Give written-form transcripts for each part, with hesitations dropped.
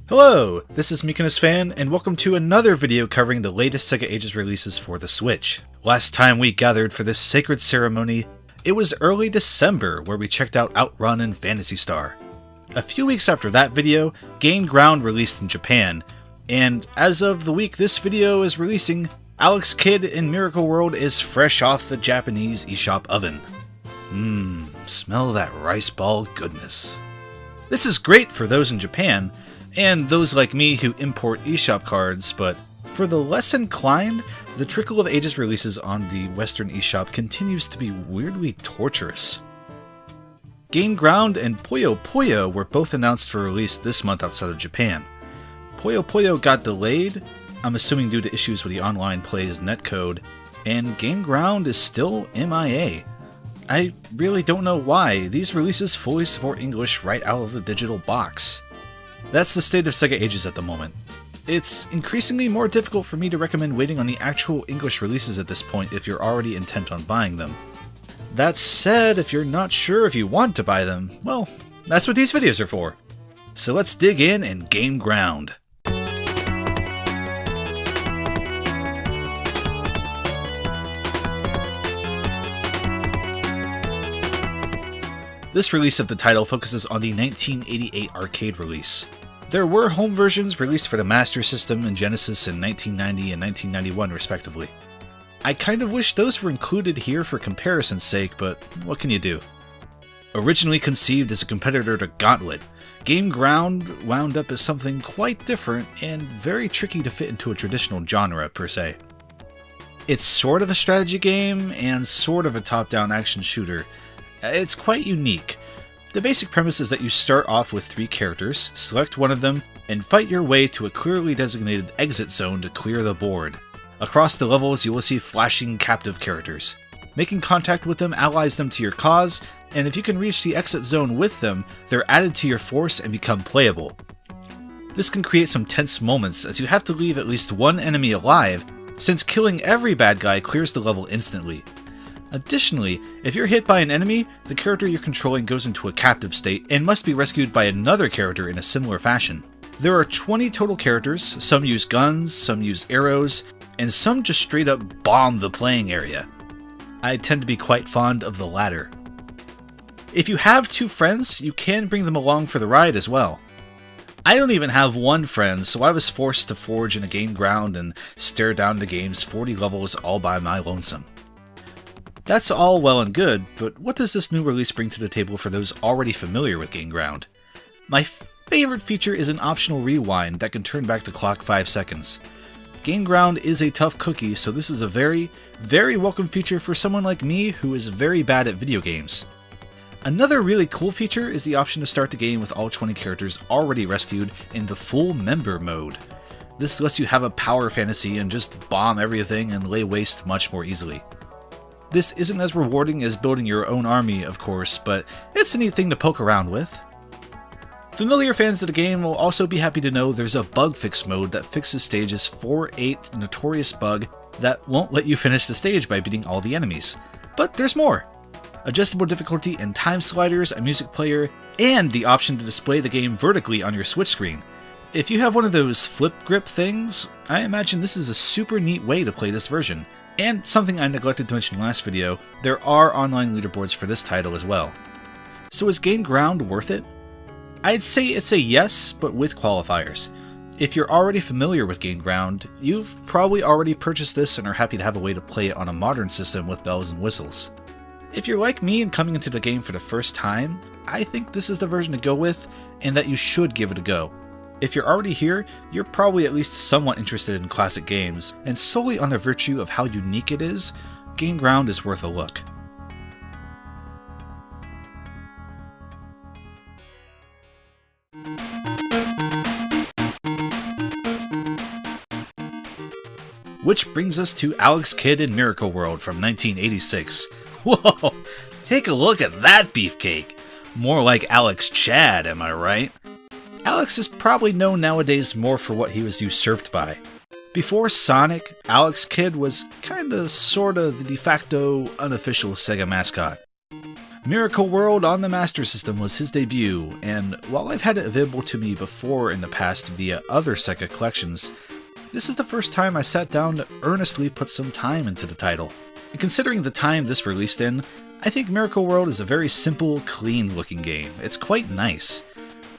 Hello, this is MykonosFan, and welcome to another video covering the latest SEGA Ages releases for the Switch. Last time we gathered for this sacred ceremony, it was early December where we checked out Outrun and Phantasy Star. A few weeks after that video, Gain Ground released in Japan, and as of the week this video is releasing, Alex Kidd in Miracle World is fresh off the Japanese eShop oven. Smell that rice ball goodness. This is great for those in Japan, and those like me who import eShop cards, but for the less inclined, the trickle of Ages releases on the Western eShop continues to be weirdly torturous. Gain Ground and Puyo Puyo were both announced for release this month outside of Japan. Puyo Puyo got delayed, I'm assuming due to issues with the online play's netcode, and Gain Ground is still MIA. I really don't know why, these releases fully support English right out of the digital box. That's the state of SEGA Ages at the moment. It's increasingly more difficult for me to recommend waiting on the actual English releases at this point if you're already intent on buying them. That said, if you're not sure if you want to buy them, well, that's what these videos are for. So let's dig in and gain ground. This release of the title focuses on the 1988 arcade release. There were home versions released for the Master System and Genesis in 1990 and 1991 respectively. I kind of wish those were included here for comparison's sake, but what can you do? Originally conceived as a competitor to Gauntlet, Gain Ground wound up as something quite different and very tricky to fit into a traditional genre per se. It's sort of a strategy game and sort of a top-down action shooter. It's quite unique. The basic premise is that you start off with 3 characters, select one of them, and fight your way to a clearly designated exit zone to clear the board. Across the levels you will see flashing captive characters. Making contact with them allies them to your cause, and if you can reach the exit zone with them, they're added to your force and become playable. This can create some tense moments as you have to leave at least one enemy alive, since killing every bad guy clears the level instantly. Additionally, if you're hit by an enemy, the character you're controlling goes into a captive state and must be rescued by another character in a similar fashion. There are 20 total characters, some use guns, some use arrows, and some just straight up bomb the playing area. I tend to be quite fond of the latter. If you have 2 friends, you can bring them along for the ride as well. I don't even have one friend, so I was forced to forge in a Gain Ground and stare down the game's 40 levels all by my lonesome. That's all well and good, but what does this new release bring to the table for those already familiar with Gain Ground? My favorite feature is an optional rewind that can turn back the clock 5 seconds. Gain Ground is a tough cookie, so this is a very, very welcome feature for someone like me who is very bad at video games. Another really cool feature is the option to start the game with all 20 characters already rescued in the full member mode. This lets you have a power fantasy and just bomb everything and lay waste much more easily. This isn't as rewarding as building your own army, of course, but it's a neat thing to poke around with. Familiar fans of the game will also be happy to know there's a bug fix mode that fixes stages 4-8 notorious bug that won't let you finish the stage by beating all the enemies. But there's more! Adjustable difficulty and time sliders, a music player, and the option to display the game vertically on your Switch screen. If you have one of those flip grip things, I imagine this is a super neat way to play this version. And something I neglected to mention last video, there are online leaderboards for this title as well. So is Gain Ground worth it? I'd say it's a yes, but with qualifiers. If you're already familiar with Gain Ground, you've probably already purchased this and are happy to have a way to play it on a modern system with bells and whistles. If you're like me and coming into the game for the first time, I think this is the version to go with, and that you should give it a go. If you're already here, you're probably at least somewhat interested in classic games, and solely on the virtue of how unique it is, Gain Ground is worth a look. Which brings us to Alex Kidd in Miracle World from 1986. Whoa! Take a look at that beefcake! More like Alex Chad, am I right? Alex is probably known nowadays more for what he was usurped by. Before Sonic, Alex Kidd was kinda sorta the de facto unofficial SEGA mascot. Miracle World on the Master System was his debut, and while I've had it available to me before in the past via other SEGA collections, this is the first time I sat down to earnestly put some time into the title. And considering the time this released in, I think Miracle World is a very simple, clean looking game. It's quite nice.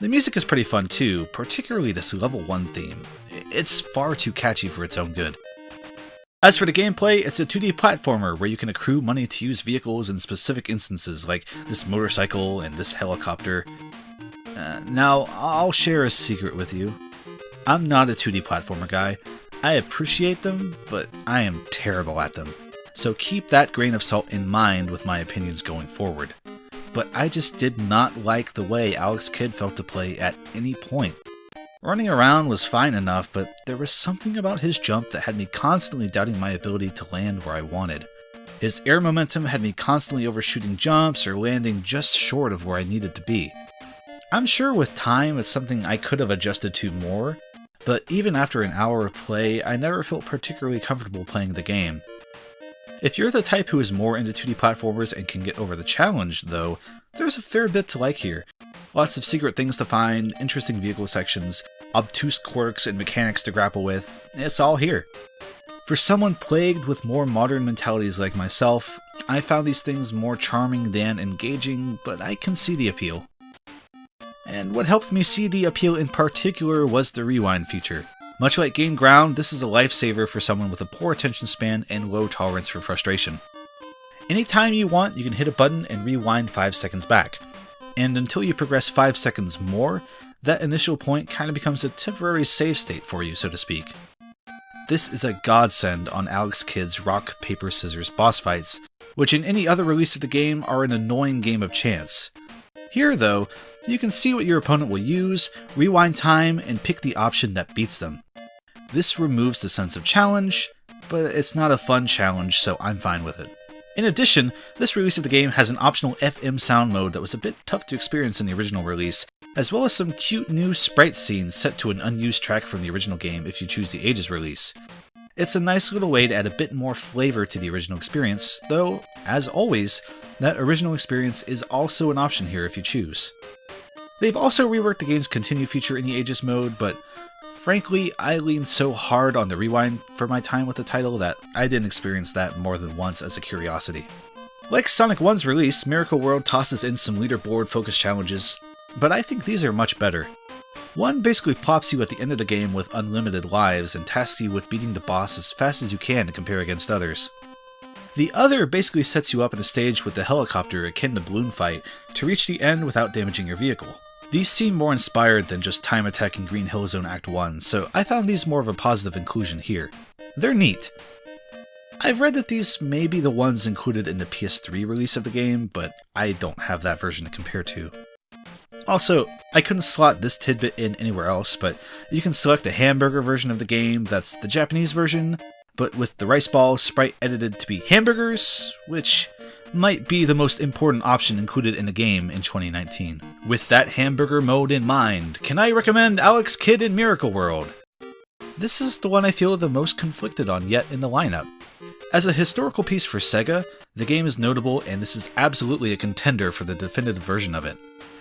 The music is pretty fun too, particularly this level 1 theme. It's far too catchy for its own good. As for the gameplay, it's a 2D platformer where you can accrue money to use vehicles in specific instances like this motorcycle and this helicopter. Now, I'll share a secret with you. I'm not a 2D platformer guy. I appreciate them, but I am terrible at them. So keep that grain of salt in mind with my opinions going forward. But I just did not like the way Alex Kidd felt to play at any point. Running around was fine enough, but there was something about his jump that had me constantly doubting my ability to land where I wanted. His air momentum had me constantly overshooting jumps or landing just short of where I needed to be. I'm sure with time it's something I could have adjusted to more, but even after an hour of play, I never felt particularly comfortable playing the game. If you're the type who is more into 2D platformers and can get over the challenge, though, there's a fair bit to like here. Lots of secret things to find, interesting vehicle sections, obtuse quirks and mechanics to grapple with. It's all here. For someone plagued with more modern mentalities like myself, I found these things more charming than engaging, but I can see the appeal. And what helped me see the appeal in particular was the rewind feature. Much like Gain Ground, this is a lifesaver for someone with a poor attention span and low tolerance for frustration. Anytime you want, you can hit a button and rewind 5 seconds back. And until you progress 5 seconds more, that initial point kind of becomes a temporary save state for you, so to speak. This is a godsend on Alex Kidd's rock, paper, scissors boss fights, which in any other release of the game are an annoying game of chance. Here, though, you can see what your opponent will use, rewind time, and pick the option that beats them. This removes the sense of challenge, but it's not a fun challenge, so I'm fine with it. In addition, this release of the game has an optional FM sound mode that was a bit tough to experience in the original release, as well as some cute new sprite scenes set to an unused track from the original game if you choose the Ages release. It's a nice little way to add a bit more flavor to the original experience, though, as always, that original experience is also an option here if you choose. They've also reworked the game's continue feature in the Ages mode, but frankly, I leaned so hard on the rewind for my time with the title that I didn't experience that more than once as a curiosity. Like Sonic 1's release, Miracle World tosses in some leaderboard focused challenges, but I think these are much better. One basically plops you at the end of the game with unlimited lives and tasks you with beating the boss as fast as you can to compare against others. The other basically sets you up in a stage with the helicopter akin to Balloon Fight to reach the end without damaging your vehicle. These seem more inspired than just time attack in Green Hill Zone Act 1, so I found these more of a positive inclusion here. They're neat. I've read that these may be the ones included in the PS3 release of the game, but I don't have that version to compare to. Also, I couldn't slot this tidbit in anywhere else, but you can select a hamburger version of the game that's the Japanese version, but with the rice balls sprite edited to be hamburgers, which might be the most important option included in the game in 2019. With that hamburger mode in mind, can I recommend Alex Kidd in Miracle World? This is the one I feel the most conflicted on yet in the lineup. As a historical piece for SEGA, the game is notable and this is absolutely a contender for the definitive version of it.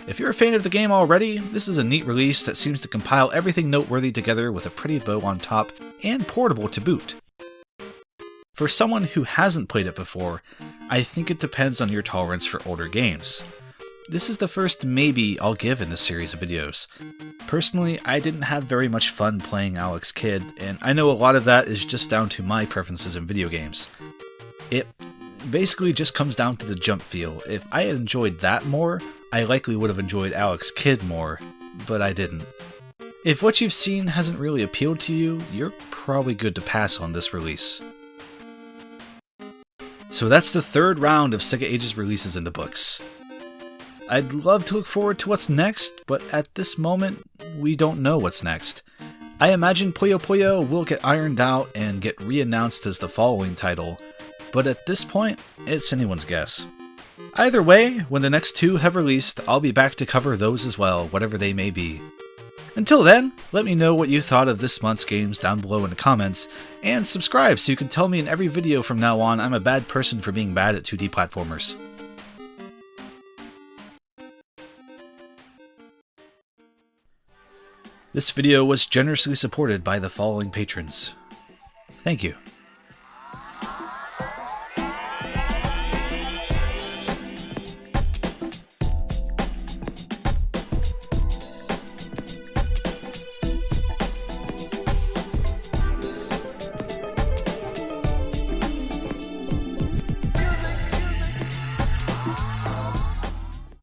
If you're a fan of the game already, this is a neat release that seems to compile everything noteworthy together with a pretty bow on top and portable to boot. For someone who hasn't played it before, I think it depends on your tolerance for older games. This is the first maybe I'll give in this series of videos. Personally, I didn't have very much fun playing Alex Kidd, and I know a lot of that is just down to my preferences in video games. It basically just comes down to the jump feel. If I had enjoyed that more, I likely would have enjoyed Alex Kidd more, but I didn't. If what you've seen hasn't really appealed to you, you're probably good to pass on this release. So that's the third round of SEGA Ages releases in the books. I'd love to look forward to what's next, but at this moment, we don't know what's next. I imagine Puyo Puyo will get ironed out and get re-announced as the following title, but at this point, it's anyone's guess. Either way, when the next two have released, I'll be back to cover those as well, whatever they may be. Until then, let me know what you thought of this month's games down below in the comments, and subscribe so you can tell me in every video from now on I'm a bad person for being bad at 2D platformers. This video was generously supported by the following patrons. Thank you.